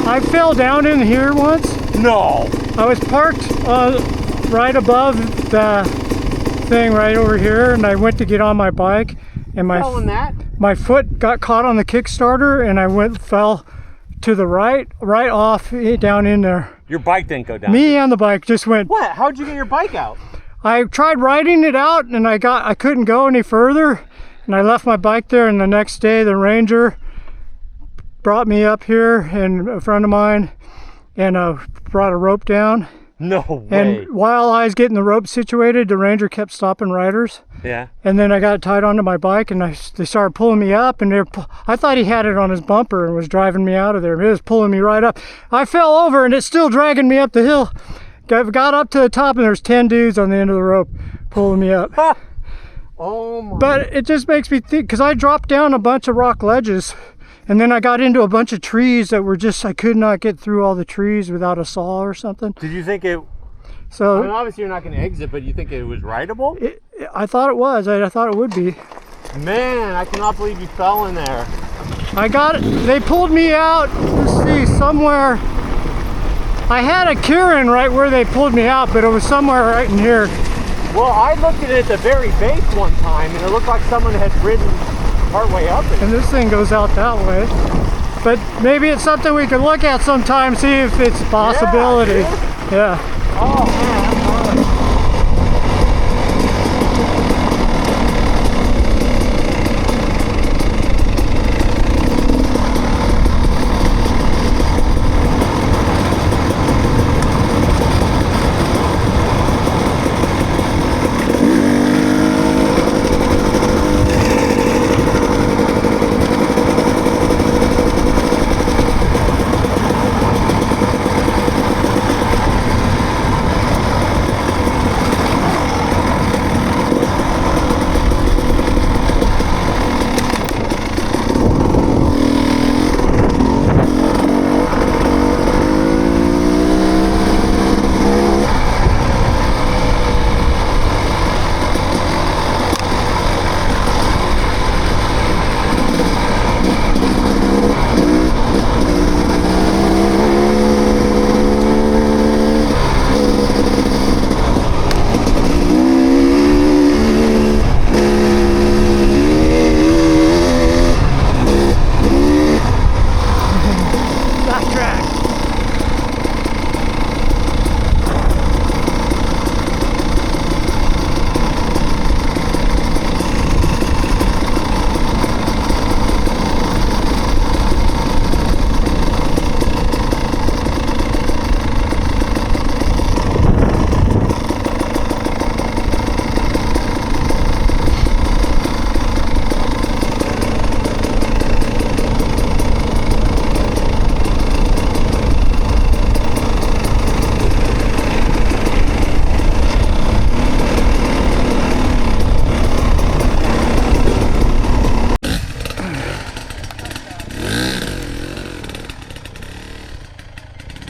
I fell down in here once. No. I was parked right above the thing right over here, and I went to get on my bike, and my foot got caught on the Kickstarter, and I fell to the right off down in there. Your bike didn't go down. Me and the bike just went. What? How'd you get your bike out? I tried riding it out, and I couldn't go any further, and I left my bike there. And the next day, the ranger brought me up here, and a friend of mine, and brought a rope down. No way. And while I was getting the rope situated, the ranger kept stopping riders. Yeah. And then I got tied onto my bike, and they started pulling me up, and I thought he had it on his bumper and was driving me out of there. It was pulling me right up. I fell over, and it's still dragging me up the hill. Got up to the top, and there's 10 dudes on the end of the rope pulling me up. Oh my. But it just makes me think, because I dropped down a bunch of rock ledges, and then I got into a bunch of trees that were just, I could not get through all the trees without a saw or something. Did you think it... So, I mean, obviously you're not going to exit, but you think it was rideable? I thought it was. I thought it would be. Man, I cannot believe you fell in there. I got it. They pulled me out, let's see, somewhere. I had a Kieran right where they pulled me out, but it was somewhere right in here. Well, I looked at it at the very base one time, and it looked like someone had ridden partway up it. And this thing goes out that way. But maybe it's something we could look at sometime, see if it's a possibility. Yeah. Oh, man, that's fun.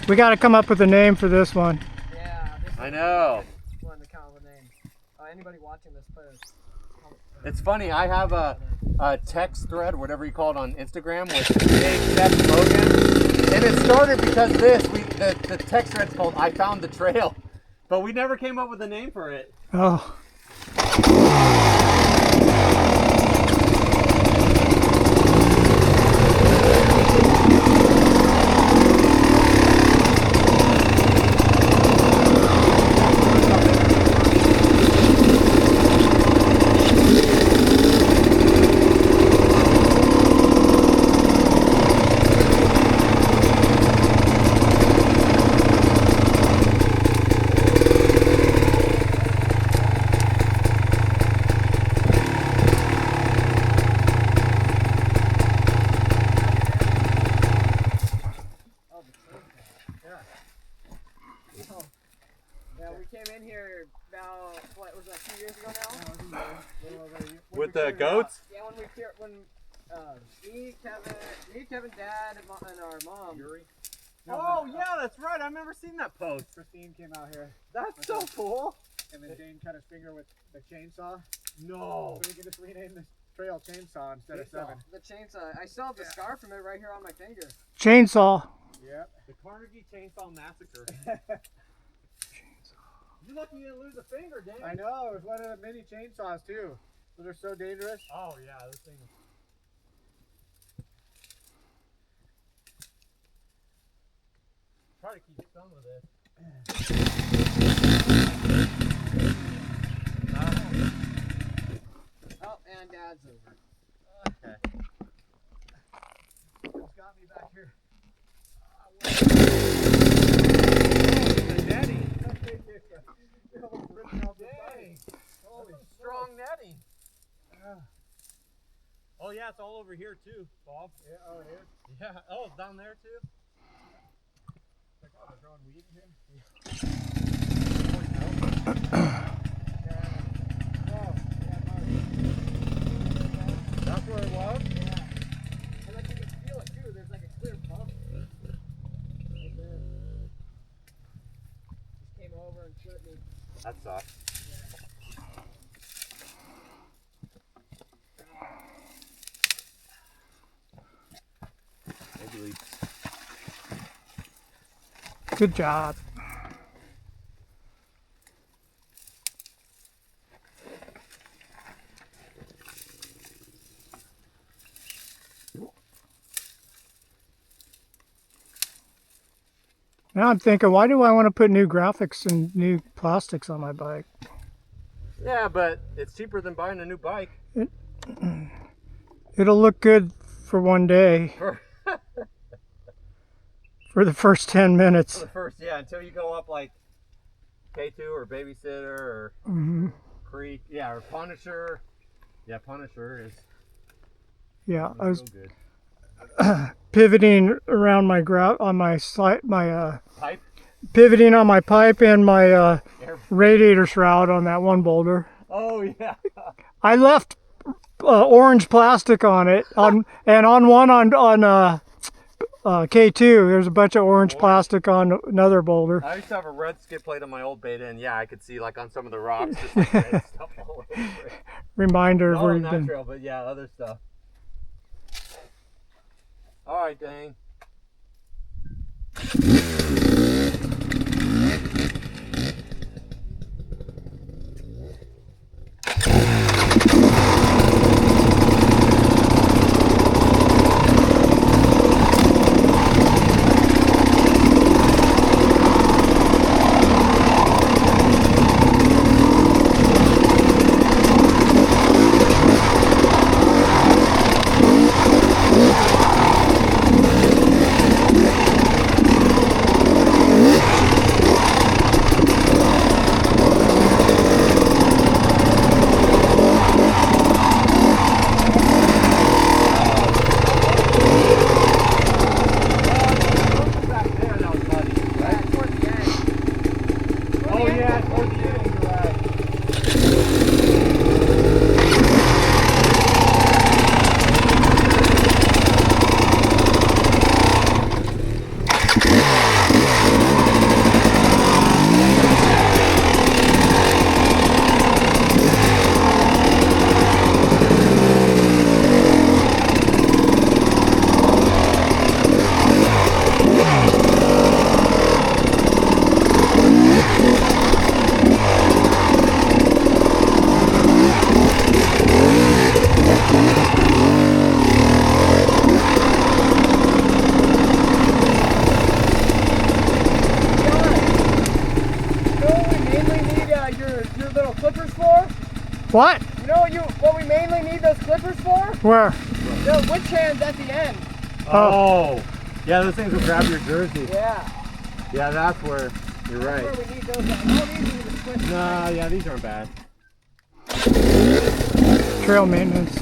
We got to come up with a name for this one. Yeah, I know. One to come up with a name. Anybody watching this, please. It's funny, I have a text thread, whatever you call it, on Instagram with big Seth Logan. And it started because of this. The text thread's called I Found the Trail. But we never came up with a name for it. Oh. With the goats? Yeah, me, Kevin, Dad, and our mom. Yuri. Oh yeah, that's right. I remember seeing that post. Christine came out here. That's so cool. And then Dane cut his finger with the chainsaw. No. So we can just rename this trail Chainsaw instead of 7. The chainsaw. I still have the scar from it right here on my finger. Chainsaw. Yep. The Carnegie Chainsaw Massacre. You're lucky you didn't lose a finger, Dave. I know. It was one of the mini chainsaws too. Those are so dangerous. Oh yeah, this thing. Try to keep some of this. Oh, and Dad's over. Okay. It's got me back here. Netting. Dang. Holy strong netting. Oh yeah, it's all over here too, Bob. Yeah, oh, it is? Yeah. Oh, it's down there too. Like, oh, they're growing weed in here? That's where it was? Yeah. And like you can feel it too. There's like a clear bump. Right there. Just came over and clipped me. That sucks. Good job. Now I'm thinking, why do I want to put new graphics and new plastics on my bike? Yeah, but it's cheaper than buying a new bike. It'll look good for one day. For the first 10 minutes. For the first, yeah, until you go up like K2 or Babysitter or Creek, yeah, or Punisher. Yeah, Punisher is. Yeah, I was good. pivoting around my pipe, pivoting on my pipe and my radiator shroud on that one boulder. Oh yeah. I left orange plastic on it, and on one on K2, there's a bunch of orange plastic on another boulder. I used to have a red skid plate on my old Beta, and yeah, I could see like on some of the rocks, just like red stuff all over it. Reminder of Not where on you've that been. trail, but yeah, other stuff. All right, dang. What? You know what we mainly need those clippers for? Where? The witch hands at the end. Oh. Yeah, those things will grab your jersey. Yeah. Yeah, that's where you're right. That's where we need those. All these need to switch. Nah, yeah, these aren't bad. Trail maintenance.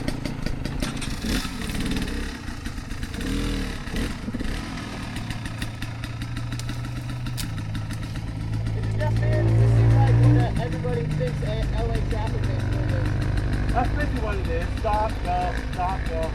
It's just in to seem like what everybody thinks LA traffic is. That's basically what it is. Stop, go, stop, go.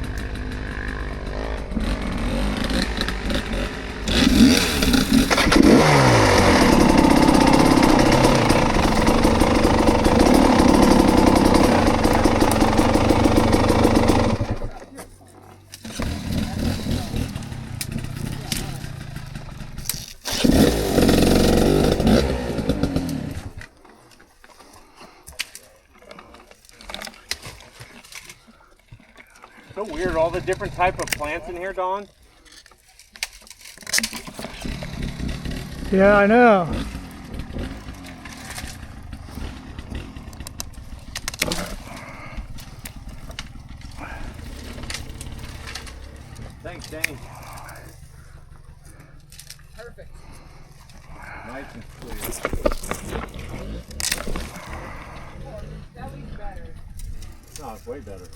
So weird, all the different type of plants in here, Don. Yeah, I know. Thanks, Dane. Perfect. Nice and clear. That leaves better. No, it's way better.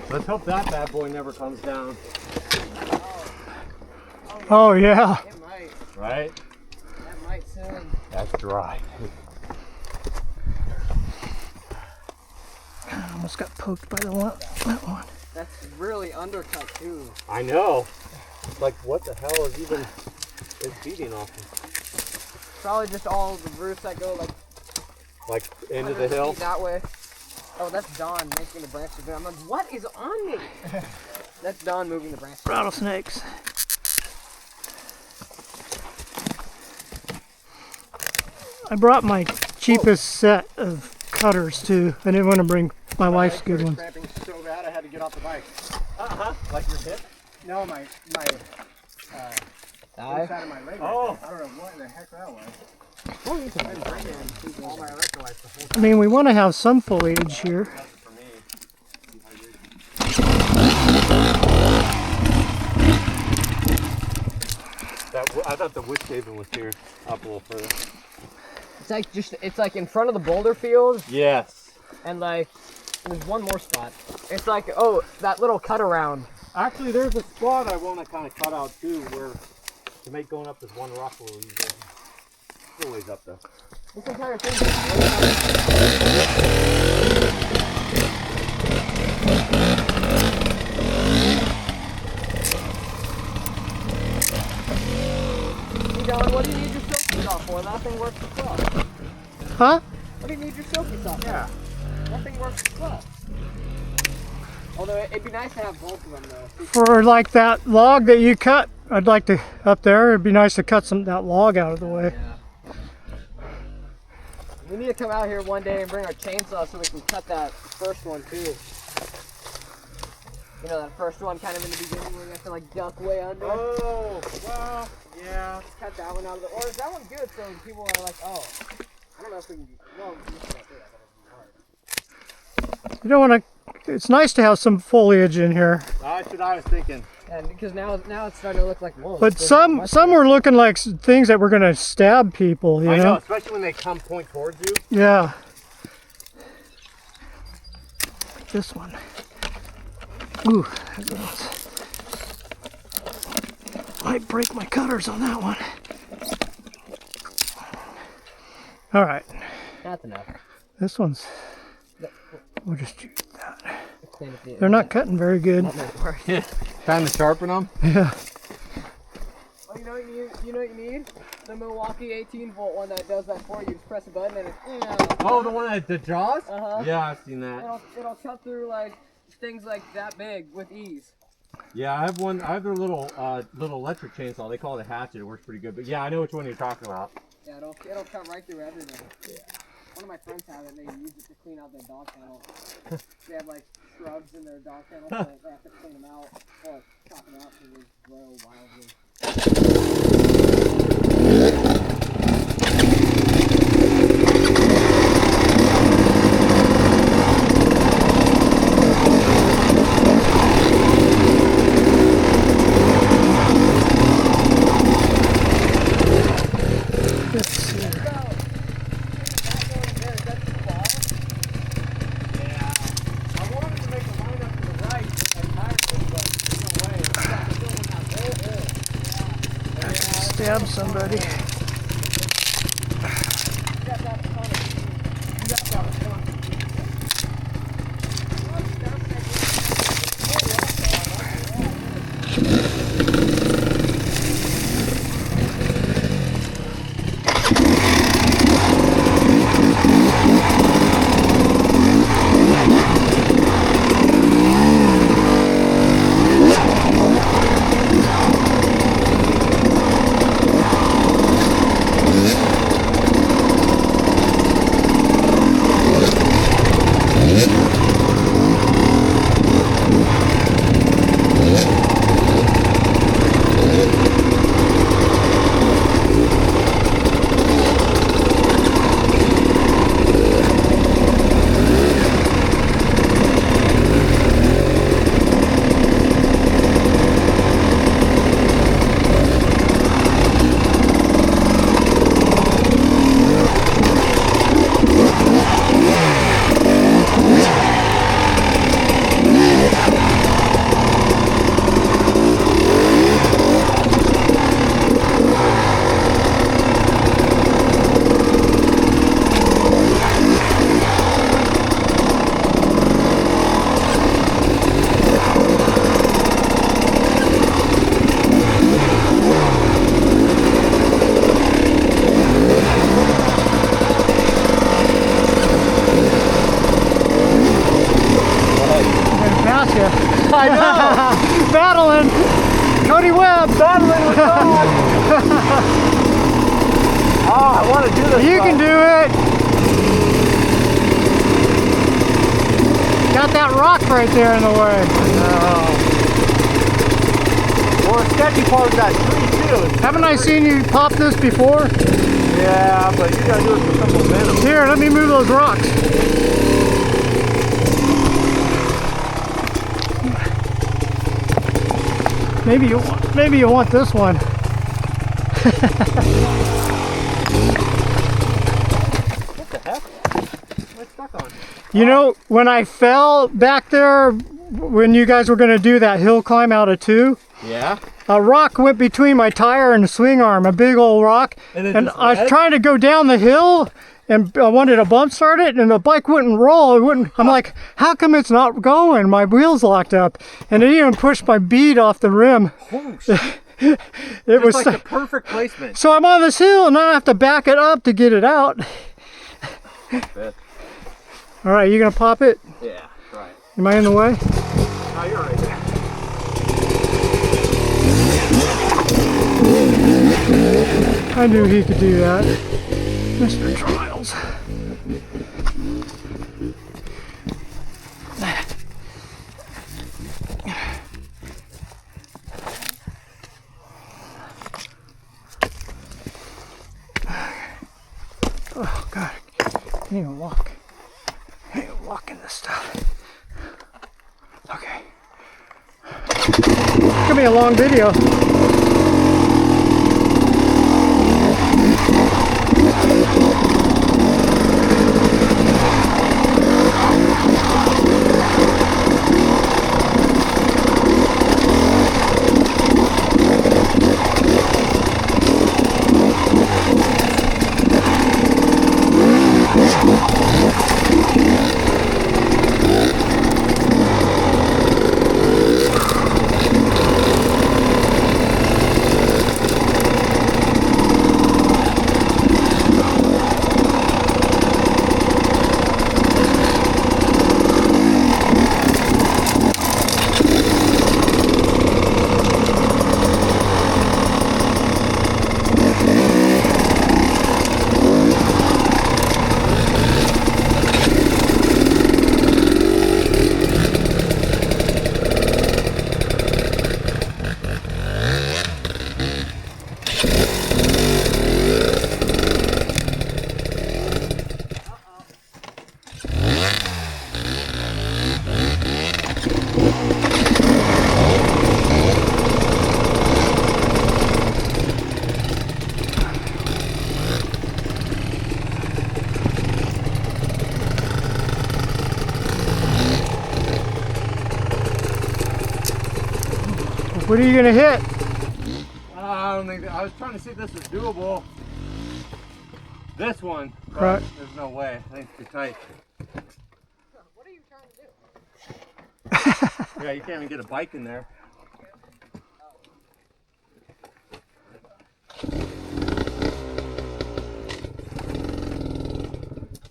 Let's hope that bad boy never comes down. Oh yeah. It might. Right? That might soon. That's dry. I almost got poked by the one. That one. That's really undercut too. I know. Like, what the hell is even is feeding off of? Probably just all the roots that go Like into 100 the hill? feet that way. Oh, that's Don making the branches. I'm like, what is on me? That's Don moving the branches. Rattlesnakes. I brought my cheapest set of cutters too. I didn't want to bring my wife's good ones. Cramping so bad I had to get off the bike. Like your hip? No, my Thigh? inside of my leg. Oh. I don't know what the heck that was. Oh, you can bring in all my electrolytes the whole I mean, we want to have some foliage here. For me. I thought the wood shaving was here up a little further. It's like in front of the boulder field, Yes. and like there's one more spot. It's like, oh, that little cut around. Actually, there's a spot I want to kind of cut out too, where to make going up this one rock a little easier. Still ways up though. This entire thing. Hey John, what do you need your silky saw for? That thing works as well. Huh? What do you need your silky saw for? Yeah. That thing works as well. Although it'd be nice to have both of them though. For like that log that you cut, I'd like to, up there, it'd be nice to cut that log out of the way. Yeah. We need to come out here one day and bring our chainsaw so we can cut that first one too. You know, that first one kind of in the beginning where you have to like duck way under. Oh, well, yeah. Cut that one out of the, or is that one good so people are like, oh, I don't know if we can, well, we can do that, but it'd be hard. You don't want to, it's nice to have some foliage in here. That's what I was thinking. And because now it's starting to look like, whoa. But there's some not much were looking like things that were going to stab people, you I know? know, especially when they come point towards you. Yeah. Like this one. Ooh, that one's- might break my cutters on that one. All right, there. That's enough. this one's, we'll just use that. Clean up the- They're not cutting very good. Time to sharpen them? Yeah. Oh, you know what you need? The Milwaukee 18-volt one that does that for you. Just press a button and it's, Oh, the one that the jaws? Uh-huh. Yeah, I've seen that. it'll cut through like things like that big with ease. Yeah, I have one. I have their little electric chainsaw. They call it a hatchet. It works pretty good. But yeah, I know which one you're talking about. Yeah, it'll cut right through everything. Yeah. One of my friends have it. They use it to clean out their dog kennel. They have like shrubs in their dog kennel, so they have to clean them out or chop them out because they grow wildly. Stab somebody. I know! Battling! Cody Webb! Battling with God! Oh, I want to do this. You can do it! Got that rock right there in the way. Well, the sketchy part is that tree too. Haven't I seen you pop this before? Yeah, but you gotta do it with some momentum. Here, let me move those rocks. Maybe you want this one. What the heck? What's stuck on? You know, when I fell back there, when you guys were going to do that hill climb out of 2, Yeah. a rock went between my tire and the swing arm, a big old rock. And I was trying to go down the hill, and I wanted to bump start it, and the bike wouldn't roll. It wouldn't. I'm like, how come it's not going? My wheel's locked up, and it even pushed my bead off the rim. Holy shit. It was like the perfect placement. So I'm on this hill, and I have to back it up to get it out. All right, you gonna pop it? Yeah, try it. Am I in the way? Oh, you're right there. I knew he could do that. Mr. Trials. Oh God, I can't even walk. I can't even walk in this stuff. Okay. It's gonna be a long video. What are you gonna hit? I don't think I was trying to see if this was doable. This one, but Right. there's no way. I think it's too tight. What are you trying to do? Yeah, you can't even get a bike in there.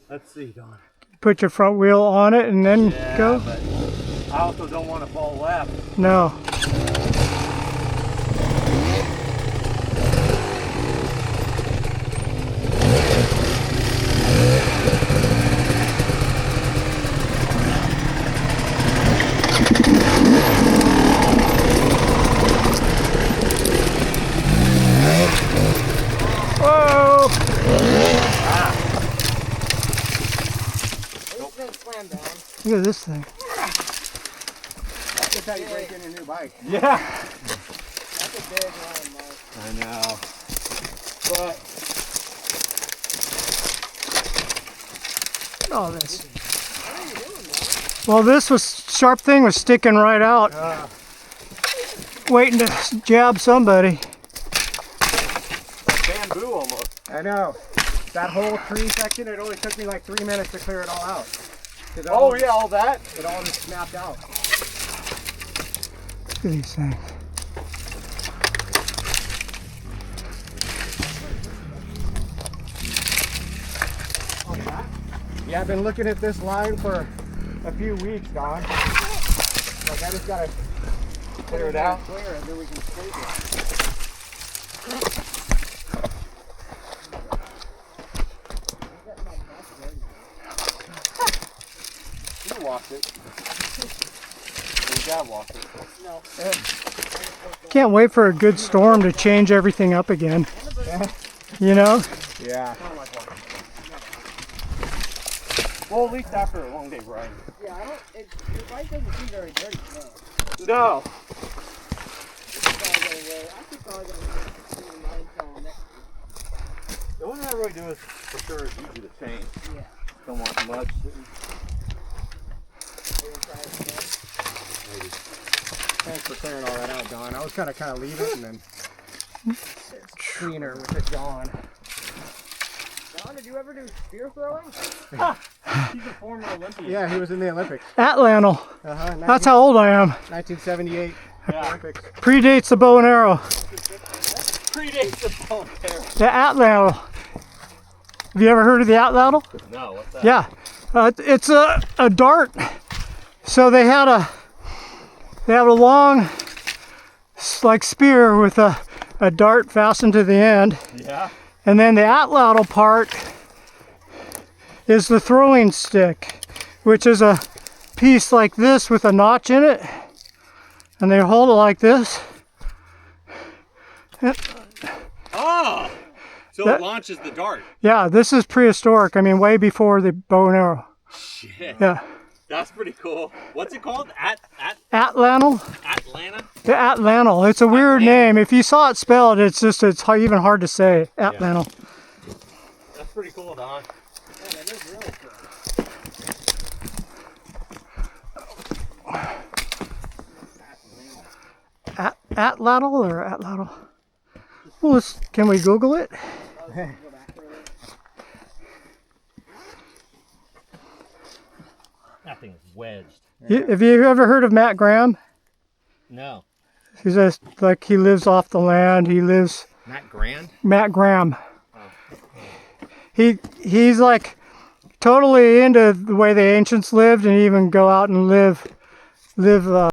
Let's see, Don. Put your front wheel on it and then Yeah, go? but I also don't want to fall left. No. Whoa! It's been slammed down. Look at this thing. That's how you break in a new bike. Yeah. That's a big line, Mark. I know. But Oh, this. Well, this was sharp thing was sticking right out, waiting to jab somebody. bamboo almost. I know. That whole tree section, it only took me like 3 minutes to clear it all out. Oh yeah, all that? It all just snapped out. Look at these things. Yeah, I've been looking at this line for a few weeks, Don. Like, I just gotta Clear it out. clear it, then we can squeeze it. You walked it. Your dad walked it. No. Can't wait for a good storm to change everything up again. You know? Yeah. Well, at least after a long day riding. Yeah, I don't. Your bike doesn't seem very dirty today. No. It's probably gonna wear. I think probably gonna clean mine till next week. The only thing I really do is for sure is usually the chain. Yeah. Don't want much. Maybe try it again. Thanks for clearing all that out, Don. I was kind of leave it and then cleaner with it gone. Don, did you ever do spear throwing? He's a former Olympian. Yeah, he was in the Olympics. Atlantal. Uh-huh. That's how old I am. 1978 Yeah. Olympics. Predates the bow and arrow. Predates the bone hair. The Atlantal. Have you ever heard of the Atlantal? No, what's that? Yeah. It's a dart. So they have a long like spear with a dart fastened to the end. Yeah. And then the atlatl part is the throwing stick, which is a piece like this with a notch in it. And they hold it like this. Oh! So That- it launches the dart. Yeah, this is prehistoric. I mean, way before the bow and arrow. Shit. Yeah. That's pretty cool. What's it called? Atlantal? Atlanta? The Atlantal. It's a weird name. If you saw it spelled, it's even hard to say. Atlantal. That's pretty cool, Don. Yeah, that is really cool. Atlatl or Atlatl? Well, can we Google it? Go back further. That thing is wedged. Have you ever heard of Matt Graham? No. He's just like he lives off the land. He lives. Matt Grand? Matt Graham. He's like totally into the way the ancients lived, and even go out and live